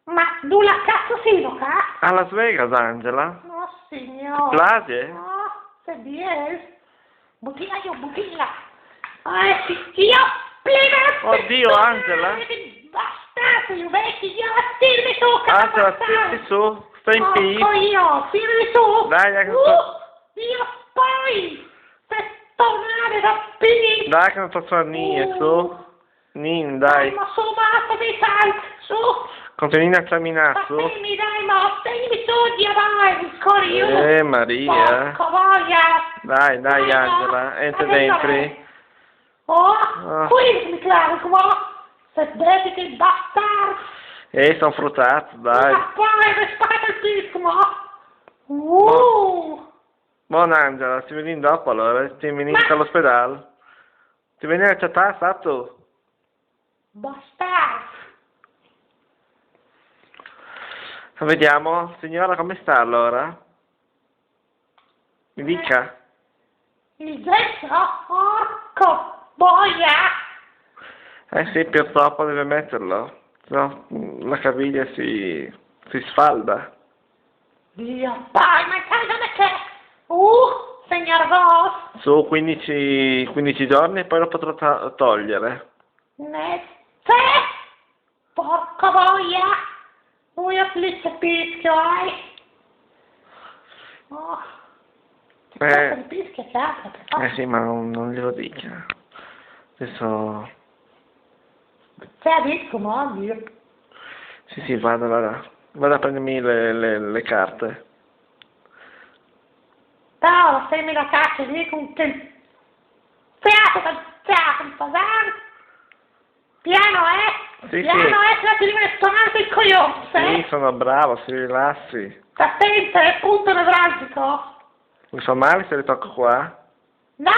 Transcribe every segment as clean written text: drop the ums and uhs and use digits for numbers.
Ma dove cazzo sei, qua? A Las Vegas, Angela? No, signor. Place? No, se viene. Buttila io, buttila. Io, plena. Oddio, Angela. Bastardo, io vecchio, io tirami su, Angela, bastardo. stirati su, stai in Porco piedi. io, tirami su. Dai, che Io poi, per tornare da piedi. Dai che non posso niente, su. Nin, dai. Ma su, basta, mi sai, su. Continui a camminare, su. Dai, ma stai su, Dio, dai, ancora io. Maria. Porca voglia. Dai, Dai, Angela, entra dentro. Oh, qui mi claro, qua. Se vedi che bastardo. Sono fruttato, dai. Ma poi mi spacca il disco, ma. Buon Angela, ti vedi dopo allora, ti vieni all'ospedale. Ti vieni a chattare, stato? Bastardo. Vediamo, signora, come sta allora? Mi dica. Il gesso? Porco boia. Sì, purtroppo deve metterlo. No, la caviglia si sfalda. Dio, dai, ma sai dove c'è? Signor Ross. Su 15 giorni e poi lo potrò togliere. Porca boia. Io flitto pischio, il pischio che Sì, ma non glielo dica. Adesso... C'è a disco, ma Dio. Sì, vado a prendermi le carte. Ciao, stai la caccia lì con te. Fiato, piano, Sì, piano, se la ti rimane stonante il coglione, Sì, sono bravo, si rilassi. Sta attento, è punto nevralgico. Mi fa male se le tocco qua? No,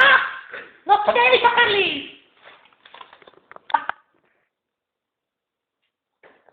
non ti devi toccare lì.